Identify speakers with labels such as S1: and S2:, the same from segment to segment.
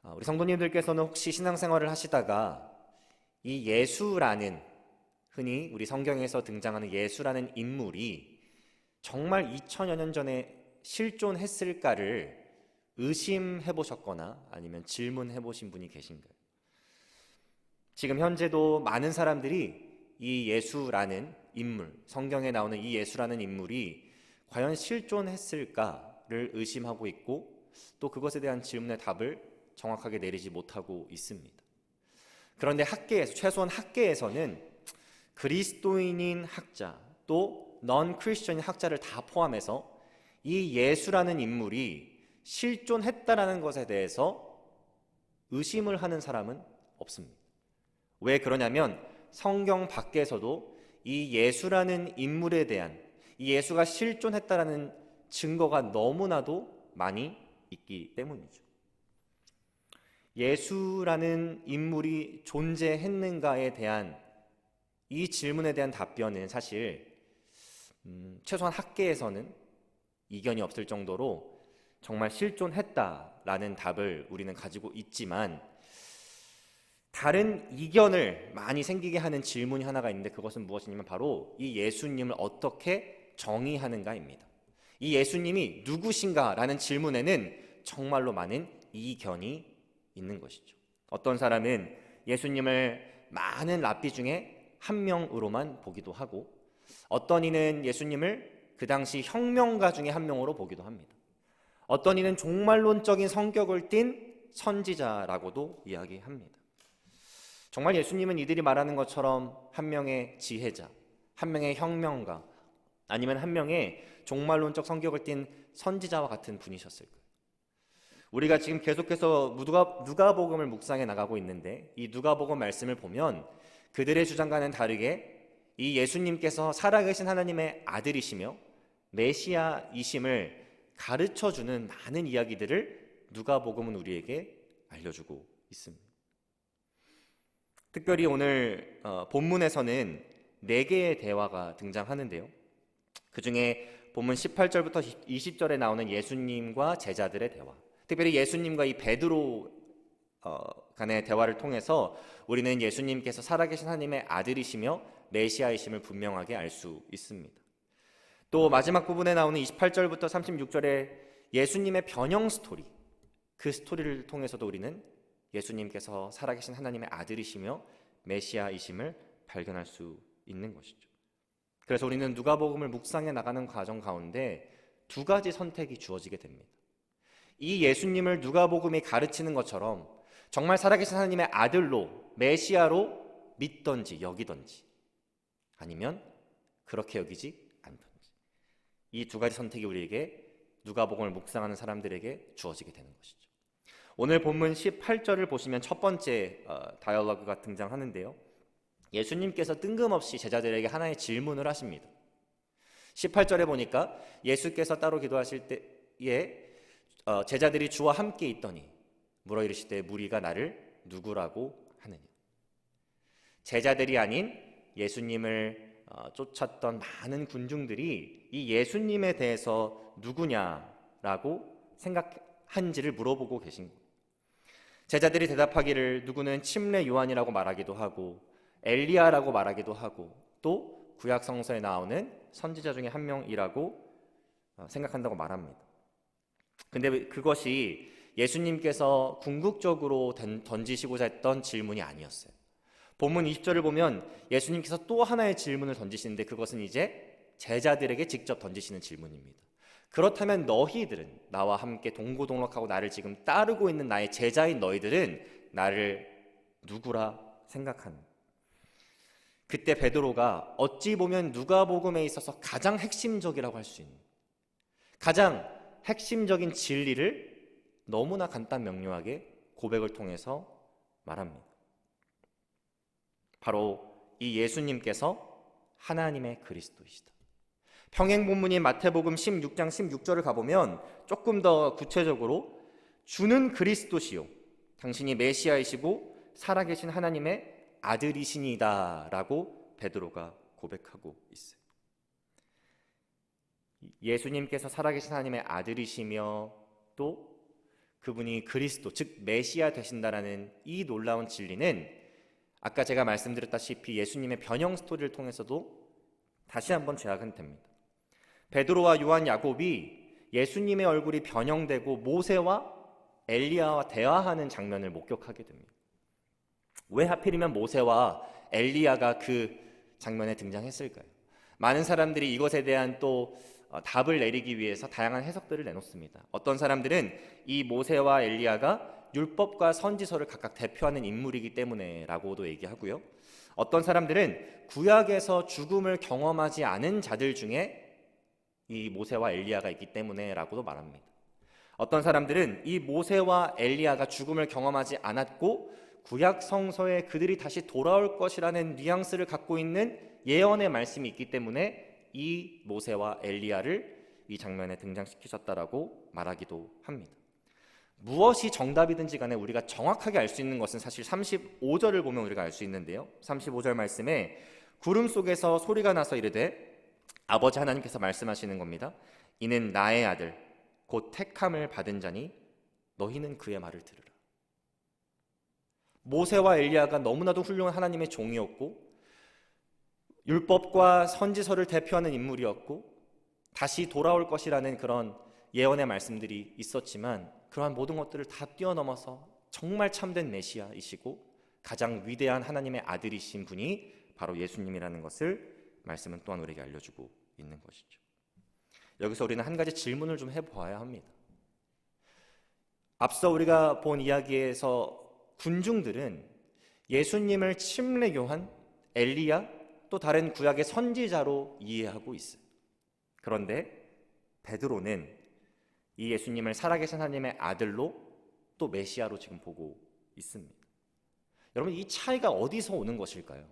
S1: 우리 성도님들께서는 혹시 신앙생활을 하시다가 이 예수라는, 흔히 우리 성경에서 등장하는 예수라는 인물이 정말 2000여 년 전에 실존했을까를 의심해 보셨거나 아니면 질문해 보신 분이 계신가요? 지금 현재도 많은 사람들이 이 예수라는 인물, 성경에 나오는 이 예수라는 인물이 과연 실존했을까를 의심하고 있고, 또 그것에 대한 질문의 답을 정확하게 내리지 못하고 있습니다. 그런데 학계에서, 최소한 학계에서는 그리스도인인 학자, 또 넌 크리스천인 학자를 다 포함해서 이 예수라는 인물이 실존했다라는 것에 대해서 의심을 하는 사람은 없습니다. 왜 그러냐면 성경 밖에서도 이 예수라는 인물에 대한, 이 예수가 실존했다라는 증거가 너무나도 많이 있기 때문이죠. 예수라는 인물이 존재했는가에 대한 이 질문에 대한 답변은 사실 최소한 학계에서는 이견이 없을 정도로 정말 실존했다라는 답을 우리는 가지고 있지만, 다른 이견을 많이 생기게 하는 질문이 하나가 있는데, 그것은 무엇이냐면 바로 이 예수님을 어떻게 정의하는가입니다. 이 예수님이 누구신가라는 질문에는 정말로 많은 이견이 있는 것이죠. 어떤 사람은 예수님을 많은 랍비 중에 한 명으로만 보기도 하고, 어떤 이는 예수님을 그 당시 혁명가 중에 한 명으로 보기도 합니다. 어떤 이는 종말론적인 성격을 띤 선지자라고도 이야기합니다. 정말 예수님은 이들이 말하는 것처럼 한 명의 지혜자, 한 명의 혁명가, 아니면 한 명의 종말론적 성격을 띤 선지자와 같은 분이셨을까요? 우리가 지금 계속해서 누가복음을 묵상해 나가고 있는데, 이 누가복음 말씀을 보면 그들의 주장과는 다르게 이 예수님께서 살아계신 하나님의 아들이시며 메시아이심을 가르쳐주는 많은 이야기들을 누가복음은 우리에게 알려주고 있습니다. 특별히 오늘 본문에서는 4개의 대화가 등장하는데요, 그 중에 본문 18절부터 20절에 나오는 예수님과 제자들의 대화, 특별히 예수님과 이 베드로 간의 대화를 통해서 우리는 예수님께서 살아계신 하나님의 아들이시며 메시아이심을 분명하게 알 수 있습니다. 또 마지막 부분에 나오는 28절부터 36절의 예수님의 변형 스토리, 그 스토리를 통해서도 우리는 예수님께서 살아계신 하나님의 아들이시며 메시아이심을 발견할 수 있는 것이죠. 그래서 우리는 누가복음을 묵상해 나가는 과정 가운데 2가지 선택이 주어지게 됩니다. 이 예수님을 누가복음이 가르치는 것처럼 정말 살아계신 하나님의 아들로, 메시아로 믿던지 여기던지, 아니면 그렇게 여기지 않던지, 이 2가지 선택이 우리에게, 누가복음을 묵상하는 사람들에게 주어지게 되는 것이죠. 오늘 본문 18절을 보시면 첫 번째 다이얼로그가 등장하는데요, 예수님께서 뜬금없이 제자들에게 하나의 질문을 하십니다. 18절에 보니까 예수께서 따로 기도하실 때에 제자들이 주와 함께 있더니 물어 이르시되 무리가 나를 누구라고 하느냐. 제자들이 아닌 예수님을 쫓았던 많은 군중들이 이 예수님에 대해서 누구냐라고 생각한지를 물어보고 계신 거예요. 제자들이 대답하기를 누구는 침례 요한이라고 말하기도 하고 엘리야라고 말하기도 하고, 또 구약 성서에 나오는 선지자 중에 한 명이라고 생각한다고 말합니다. 근데 그것이 예수님께서 궁극적으로 던지시고자 했던 질문이 아니었어요. 본문 20절을 보면 예수님께서 또 하나의 질문을 던지시는데, 그것은 이제 제자들에게 직접 던지시는 질문입니다. 그렇다면 너희들은, 나와 함께 동고동락하고 나를 지금 따르고 있는 나의 제자인 너희들은 나를 누구라 생각하는가? 그때 베드로가 어찌 보면 누가복음에 있어서 가장 핵심적이라고 할 수 있는, 가장 핵심적인 진리를 너무나 간단 명료하게 고백을 통해서 말합니다. 바로 이 예수님께서 하나님의 그리스도이시다. 평행 본문인 마태복음 16장 16절을 가보면 조금 더 구체적으로 주는 그리스도시요 당신이 메시아이시고 살아계신 하나님의 아들이시니다 라고 베드로가 고백하고 있어요. 예수님께서 살아계신 하나님의 아들이시며 또 그분이 그리스도, 즉 메시아 되신다라는 이 놀라운 진리는 아까 제가 말씀드렸다시피 예수님의 변형 스토리를 통해서도 다시 한번 재확인 됩니다. 베드로와 요한, 야곱이 예수님의 얼굴이 변형되고 모세와 엘리야와 대화하는 장면을 목격하게 됩니다. 왜 하필이면 모세와 엘리야가 그 장면에 등장했을까요? 많은 사람들이 이것에 대한 또 답을 내리기 위해서 다양한 해석들을 내놓습니다. 어떤 사람들은 이 모세와 엘리야가 율법과 선지서를 각각 대표하는 인물이기 때문에 라고도 얘기하고요. 어떤 사람들은 구약에서 죽음을 경험하지 않은 자들 중에 이 모세와 엘리야가 있기 때문에 라고도 말합니다. 어떤 사람들은 이 모세와 엘리야가 죽음을 경험하지 않았고 구약 성서에 그들이 다시 돌아올 것이라는 뉘앙스를 갖고 있는 예언의 말씀이 있기 때문에 이 모세와 엘리야를 이 장면에 등장시키셨다라고 말하기도 합니다. 무엇이 정답이든지 간에 우리가 정확하게 알 수 있는 것은 사실 35절을 보면 우리가 알 수 있는데요. 35절 말씀에 구름 속에서 소리가 나서 이르되, 아버지 하나님께서 말씀하시는 겁니다. 이는 나의 아들 곧 택함을 받은 자니 너희는 그의 말을 들으라. 모세와 엘리야가 너무나도 훌륭한 하나님의 종이었고 율법과 선지서를 대표하는 인물이었고 다시 돌아올 것이라는 그런 예언의 말씀들이 있었지만 그러한 모든 것들을 다 뛰어넘어서 정말 참된 메시아이시고 가장 위대한 하나님의 아들이신 분이 바로 예수님이라는 것을 말씀은 또한 우리에게 알려주고 있는 것이죠. 여기서 우리는 한 가지 질문을 좀 해보아야 합니다. 앞서 우리가 본 이야기에서 군중들은 예수님을 침례 요한, 엘리야 또 다른 구약의 선지자로 이해하고 있어요. 그런데 베드로는 이 예수님을 살아계신 하나님의 아들로 또 메시아로 지금 보고 있습니다. 여러분, 이 차이가 어디서 오는 것일까요?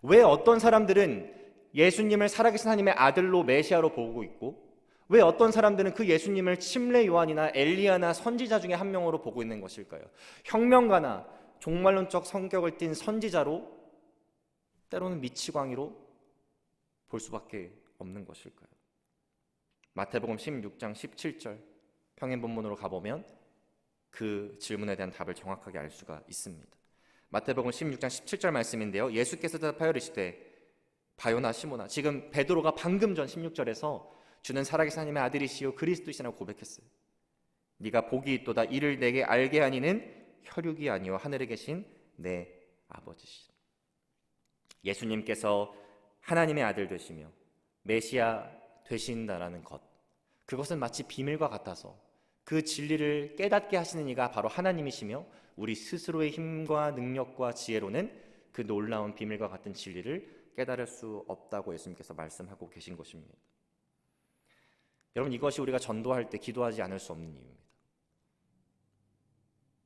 S1: 왜 어떤 사람들은 예수님을 살아계신 하나님의 아들로 메시아로 보고 있고 왜 어떤 사람들은 그 예수님을 침례 요한이나 엘리야나 선지자 중에 한 명으로 보고 있는 것일까요? 혁명가나 종말론적 성격을 띤 선지자로 때로는 미치광이로 볼 수밖에 없는 것일까요? 마태복음 16장 17절 평행 본문으로 가보면 그 질문에 대한 답을 정확하게 알 수가 있습니다. 마태복음 16장 17절 말씀인데요. 예수께서 대답하여 이르시되 바요나 시모나, 지금 베드로가 방금 전 16절에서 주는 살아계신 하나님의 아들이시요 그리스도시라고 고백했어요. 네가 복이 있도다. 이를 내게 알게 하니는 혈육이 아니요 하늘에 계신 내 아버지시라. 예수님께서 하나님의 아들 되시며 메시아 되신다라는 것, 그것은 마치 비밀과 같아서 그 진리를 깨닫게 하시는 이가 바로 하나님이시며 우리 스스로의 힘과 능력과 지혜로는 그 놀라운 비밀과 같은 진리를 깨달을 수 없다고 예수님께서 말씀하고 계신 것입니다. 여러분, 이것이 우리가 전도할 때 기도하지 않을 수 없는 이유입니다.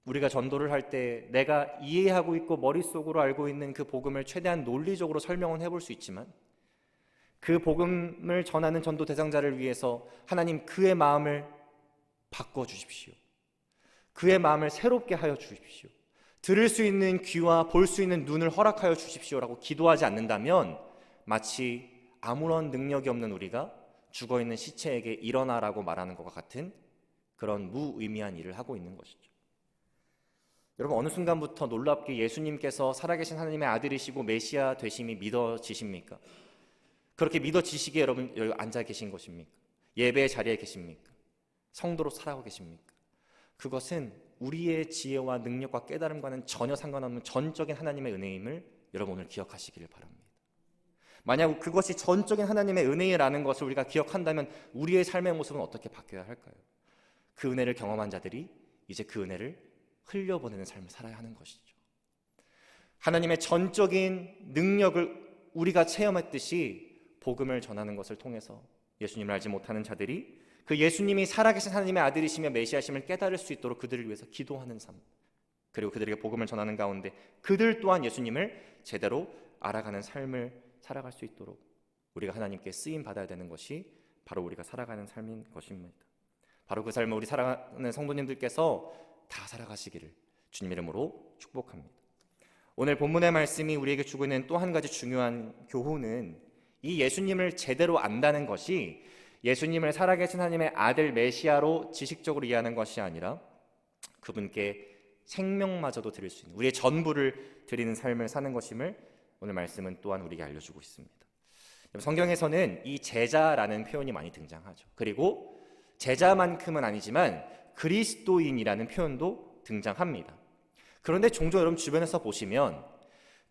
S1: 우리가 전도를 할 때 내가 이해하고 있고 머릿속으로 알고 있는 그 복음을 최대한 논리적으로 설명은 해볼 수 있지만 그 복음을 전하는 전도 대상자를 위해서 하나님 그의 마음을 바꿔주십시오. 그의 마음을 새롭게 하여 주십시오. 들을 수 있는 귀와 볼 수 있는 눈을 허락하여 주십시오라고 기도하지 않는다면 마치 아무런 능력이 없는 우리가 죽어있는 시체에게 일어나라고 말하는 것과 같은 그런 무의미한 일을 하고 있는 것이죠. 여러분, 어느 순간부터 놀랍게 예수님께서 살아계신 하나님의 아들이시고 메시아 되심이 믿어지십니까? 그렇게 믿어지시기에 여러분 여기 앉아 계신 것입니까? 예배의 자리에 계십니까? 성도로 살아가고 계십니까? 그것은 우리의 지혜와 능력과 깨달음과는 전혀 상관없는 전적인 하나님의 은혜임을 여러분 오늘 기억하시기를 바랍니다. 만약 그것이 전적인 하나님의 은혜라는 것을 우리가 기억한다면 우리의 삶의 모습은 어떻게 바뀌어야 할까요? 그 은혜를 경험한 자들이 이제 그 은혜를 흘려보내는 삶을 살아야 하는 것이죠. 하나님의 전적인 능력을 우리가 체험했듯이 복음을 전하는 것을 통해서 예수님을 알지 못하는 자들이 그 예수님이 살아계신 하나님의 아들이시며 메시아심을 깨달을 수 있도록 그들을 위해서 기도하는 삶, 그리고 그들에게 복음을 전하는 가운데 그들 또한 예수님을 제대로 알아가는 삶을 살아갈 수 있도록 우리가 하나님께 쓰임 받아야 되는 것이 바로 우리가 살아가는 삶인 것입니다. 바로 그 삶을 우리 살아가는 성도님들께서 다 살아가시기를 주님 이름으로 축복합니다. 오늘 본문의 말씀이 우리에게 주고 있는 또 한 가지 중요한 교훈은 이 예수님을 제대로 안다는 것이 예수님을 살아계신 하나님의 아들 메시아로 지식적으로 이해하는 것이 아니라 그분께 생명마저도 드릴 수 있는, 우리의 전부를 드리는 삶을 사는 것임을 오늘 말씀은 또한 우리에게 알려주고 있습니다. 성경에서는 이 제자라는 표현이 많이 등장하죠. 그리고 제자만큼은 아니지만 그리스도인이라는 표현도 등장합니다. 그런데 종종 여러분 주변에서 보시면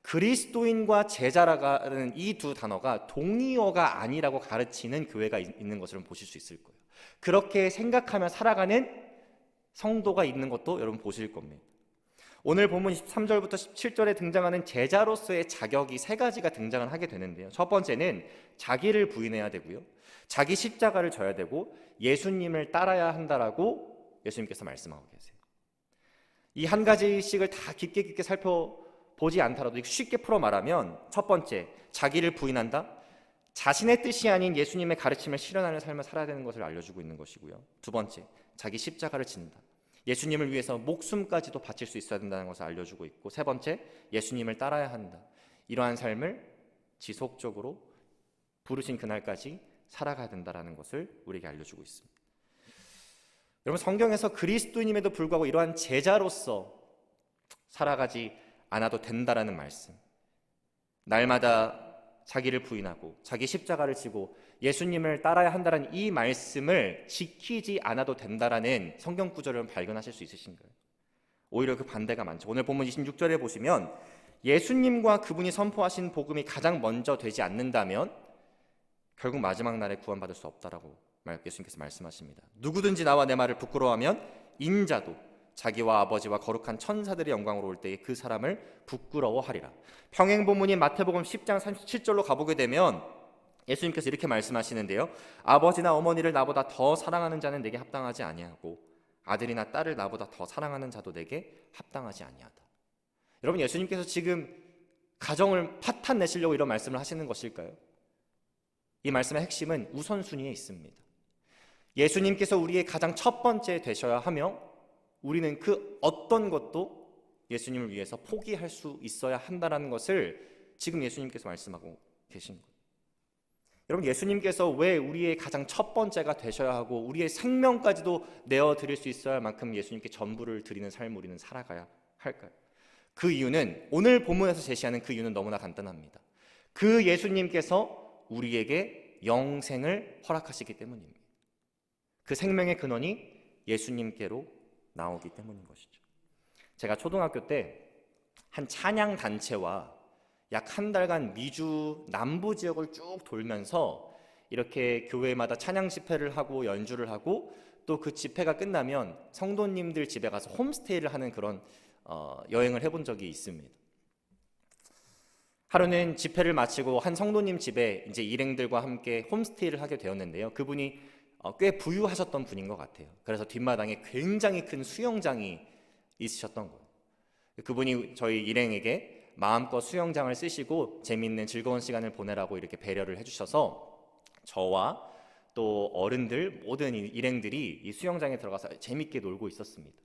S1: 그리스도인과 제자라는 이 두 단어가 동의어가 아니라고 가르치는 교회가 있는 것을 보실 수 있을 거예요. 그렇게 생각하며 살아가는 성도가 있는 것도 여러분 보실 겁니다. 오늘 본문 23절부터 17절에 등장하는 제자로서의 자격이 세 가지가 등장을 하게 되는데요. 첫 번째는 자기를 부인해야 되고요, 자기 십자가를 져야 되고 예수님을 따라야 한다라고 예수님께서 말씀하고 계세요. 이 한 가지씩을 다 깊게 살펴보지 않더라도 쉽게 풀어 말하면, 첫 번째, 자기를 부인한다. 자신의 뜻이 아닌 예수님의 가르침을 실현하는 삶을 살아야 되는 것을 알려주고 있는 것이고요. 두 번째, 자기 십자가를 진다. 예수님을 위해서 목숨까지도 바칠 수 있어야 된다는 것을 알려주고 있고, 세 번째, 예수님을 따라야 한다. 이러한 삶을 지속적으로 부르신 그날까지 살아가야 된다는 것을 우리에게 알려주고 있습니다. 여러분, 성경에서 그리스도인임에도 불구하고 이러한 제자로서 살아가지 않아도 된다라는 말씀, 날마다 자기를 부인하고 자기 십자가를 지고 예수님을 따라야 한다는 이 말씀을 지키지 않아도 된다라는 성경 구절을 발견하실 수 있으신가요? 오히려 그 반대가 많죠. 오늘 본문 26절에 보시면 예수님과 그분이 선포하신 복음이 가장 먼저 되지 않는다면 결국 마지막 날에 구원받을 수 없다라고 예수님께서 말씀하십니다. 누구든지 나와 내 말을 부끄러워하면 인자도 자기와 아버지와 거룩한 천사들의 영광으로 올 때에 그 사람을 부끄러워하리라. 평행본문인 마태복음 10장 37절로 가보게 되면 예수님께서 이렇게 말씀하시는데요, 아버지나 어머니를 나보다 더 사랑하는 자는 내게 합당하지 아니하고 아들이나 딸을 나보다 더 사랑하는 자도 내게 합당하지 아니하다. 여러분, 예수님께서 지금 가정을 파탄 내시려고 이런 말씀을 하시는 것일까요? 이 말씀의 핵심은 우선순위에 있습니다. 예수님께서 우리의 가장 첫 번째 되셔야 하며 우리는 그 어떤 것도 예수님을 위해서 포기할 수 있어야 한다는 것을 지금 예수님께서 말씀하고 계신 거예요. 여러분, 예수님께서 왜 우리의 가장 첫 번째가 되셔야 하고 우리의 생명까지도 내어드릴 수 있어야 할 만큼 예수님께 전부를 드리는 삶을 우리는 살아가야 할까요? 그 이유는, 오늘 본문에서 제시하는 그 이유는 너무나 간단합니다. 그 예수님께서 우리에게 영생을 허락하시기 때문입니다. 그 생명의 근원이 예수님께로 나오기 때문인 것이죠. 제가 초등학교 때 한 찬양 단체와 약 한 달간 미주 남부 지역을 쭉 돌면서 이렇게 교회마다 찬양 집회를 하고 연주를 하고 또 그 집회가 끝나면 성도님들 집에 가서 홈스테이를 하는 그런 여행을 해본 적이 있습니다. 하루는 집회를 마치고 한 성도님 집에 이제 일행들과 함께 홈스테이를 하게 되었는데요. 그분이 꽤 부유하셨던 분인 것 같아요. 그래서 뒷마당에 굉장히 큰 수영장이 있으셨던 거예요. 그분이 저희 일행에게 마음껏 수영장을 쓰시고 재미있는 즐거운 시간을 보내라고 이렇게 배려를 해주셔서 저와 또 어른들 모든 일행들이 이 수영장에 들어가서 재밌게 놀고 있었습니다.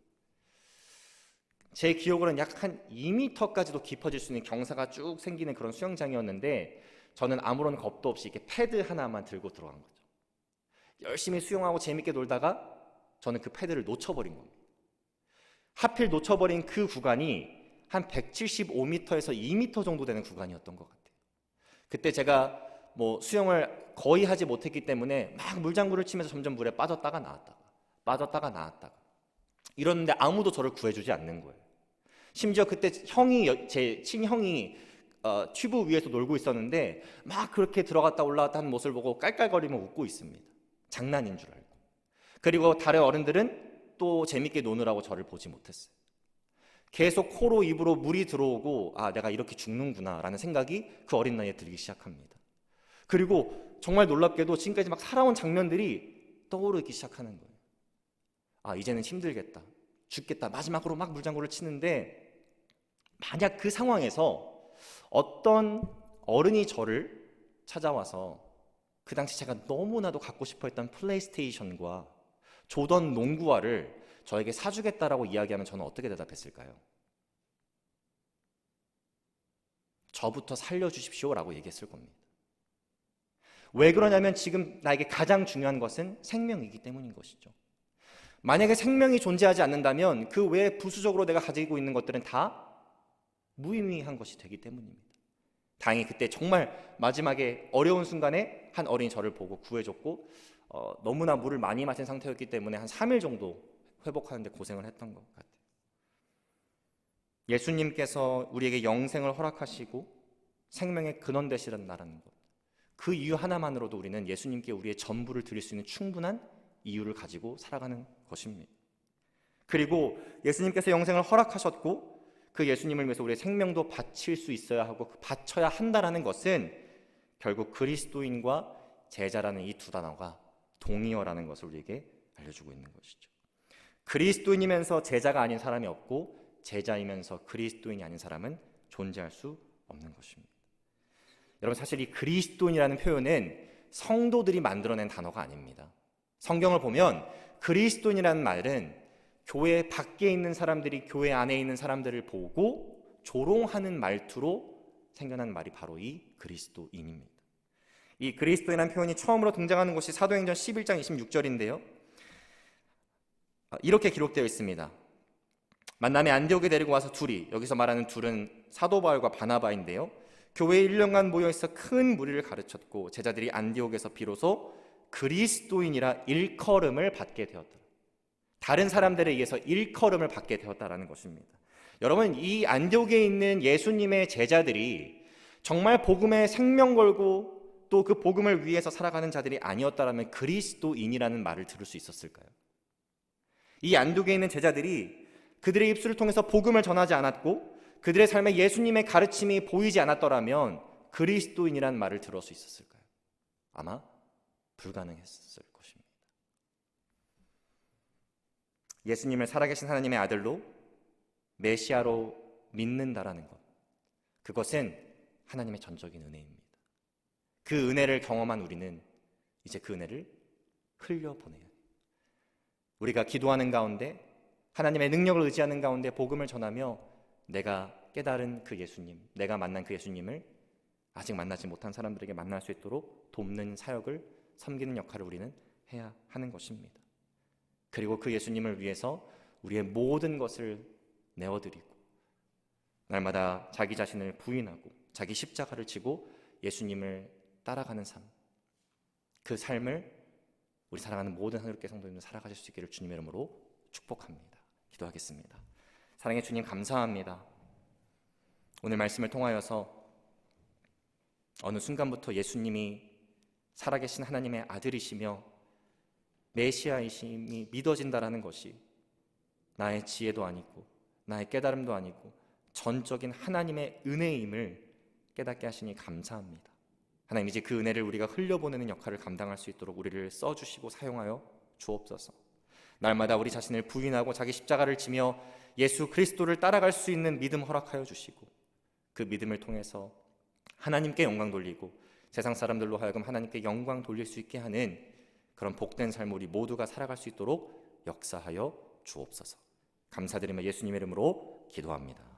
S1: 제 기억으로는 약 한 2m까지도 깊어질 수 있는 경사가 쭉 생기는 그런 수영장이었는데 저는 아무런 겁도 없이 이렇게 패드 하나만 들고 들어간 거죠. 열심히 수영하고 재밌게 놀다가 저는 그 패드를 놓쳐버린 겁니다. 하필 놓쳐버린 그 구간이 한 175m에서 2m 정도 되는 구간이었던 것 같아요. 그때 제가 수영을 거의 하지 못했기 때문에 막 물장구를 치면서 점점 물에 빠졌다가 나왔다가 이러는데 아무도 저를 구해주지 않는 거예요. 심지어 그때 제 친형이 튜브 위에서 놀고 있었는데 막 그렇게 들어갔다 올라갔다 하는 모습을 보고 깔깔거리며 웃고 있습니다. 장난인 줄 알고. 그리고 다른 어른들은 또 재밌게 노느라고 저를 보지 못했어요. 계속 코로 입으로 물이 들어오고 내가 이렇게 죽는구나 라는 생각이 그 어린 나이에 들기 시작합니다. 그리고 정말 놀랍게도 지금까지 막 살아온 장면들이 떠오르기 시작하는 거예요. 이제는 힘들겠다, 죽겠다, 마지막으로 막 물장구를 치는데 만약 그 상황에서 어떤 어른이 저를 찾아와서 그 당시 제가 너무나도 갖고 싶어 했던 플레이스테이션과 조던 농구화를 저에게 사주겠다라고 이야기하면 저는 어떻게 대답했을까요? 저부터 살려주십시오라고 얘기했을 겁니다. 왜 그러냐면 지금 나에게 가장 중요한 것은 생명이기 때문인 것이죠. 만약에 생명이 존재하지 않는다면 그 외에 부수적으로 내가 가지고 있는 것들은 다 무의미한 것이 되기 때문입니다. 다행히 그때 정말 마지막에 어려운 순간에 한 어린이 저를 보고 구해줬고 너무나 물을 많이 마신 상태였기 때문에 한 3일 정도 회복하는데 고생을 했던 것 같아요. 예수님께서 우리에게 영생을 허락하시고 생명의 근원 되시라는 것, 그 이유 하나만으로도 우리는 예수님께 우리의 전부를 드릴 수 있는 충분한 이유를 가지고 살아가는 것입니다. 그리고 예수님께서 영생을 허락하셨고 그 예수님을 위해서 우리의 생명도 바칠 수 있어야 하고 바쳐야 한다라는 것은 결국 그리스도인과 제자라는 이 두 단어가 동의어라는 것을 우리에게 알려주고 있는 것이죠. 그리스도인이면서 제자가 아닌 사람이 없고 제자이면서 그리스도인이 아닌 사람은 존재할 수 없는 것입니다. 여러분, 사실 이 그리스도인이라는 표현은 성도들이 만들어낸 단어가 아닙니다. 성경을 보면 그리스도인이라는 말은 교회 밖에 있는 사람들이 교회 안에 있는 사람들을 보고 조롱하는 말투로 생겨난 말이 바로 이 그리스도인입니다. 이 그리스도인이라는 표현이 처음으로 등장하는 곳이 사도행전 11장 26절인데요. 이렇게 기록되어 있습니다. 만남에 안디옥에 데리고 와서 둘이, 여기서 말하는 둘은 사도 바울과 바나바인데요, 교회에 1년간 모여있어 큰 무리를 가르쳤고 제자들이 안디옥에서 비로소 그리스도인이라 일컬음을 받게 되었다. 다른 사람들에 의해서 일컬음을 받게 되었다라는 것입니다. 여러분, 이 안디옥에 있는 예수님의 제자들이 정말 복음에 생명 걸고 또 그 복음을 위해서 살아가는 자들이 아니었다라면 그리스도인이라는 말을 들을 수 있었을까요? 이 안디옥에 있는 제자들이 그들의 입술을 통해서 복음을 전하지 않았고 그들의 삶에 예수님의 가르침이 보이지 않았더라면 그리스도인이라는 말을 들을 수 있었을까요? 아마 불가능했을 것입니다. 예수님을 살아계신 하나님의 아들로 메시아로 믿는다라는 것, 그것은 하나님의 전적인 은혜입니다. 그 은혜를 경험한 우리는 이제 그 은혜를 흘려보내야 해요. 우리가 기도하는 가운데 하나님의 능력을 의지하는 가운데 복음을 전하며 내가 깨달은 그 예수님, 내가 만난 그 예수님을 아직 만나지 못한 사람들에게 만날 수 있도록 돕는 사역을, 섬기는 역할을 우리는 해야 하는 것입니다. 그리고 그 예수님을 위해서 우리의 모든 것을 내어드리고 날마다 자기 자신을 부인하고 자기 십자가를 지고 예수님을 따라가는 삶, 그 삶을 우리 사랑하는 모든 하늘교회 성도님들 살아가실 수 있기를 주님의 이름으로 축복합니다. 기도하겠습니다. 사랑의 주님, 감사합니다. 오늘 말씀을 통하여서 어느 순간부터 예수님이 살아계신 하나님의 아들이시며 메시아이심이 믿어진다라는 것이 나의 지혜도 아니고 나의 깨달음도 아니고 전적인 하나님의 은혜임을 깨닫게 하시니 감사합니다. 하나님, 이제 그 은혜를 우리가 흘려보내는 역할을 감당할 수 있도록 우리를 써주시고 사용하여 주옵소서. 날마다 우리 자신을 부인하고 자기 십자가를 지며 예수 그리스도를 따라갈 수 있는 믿음 허락하여 주시고 그 믿음을 통해서 하나님께 영광 돌리고 세상 사람들로 하여금 하나님께 영광 돌릴 수 있게 하는 그런 복된 삶을 우리 모두가 살아갈 수 있도록 역사하여 주옵소서. 감사드리며 예수님의 이름으로 기도합니다.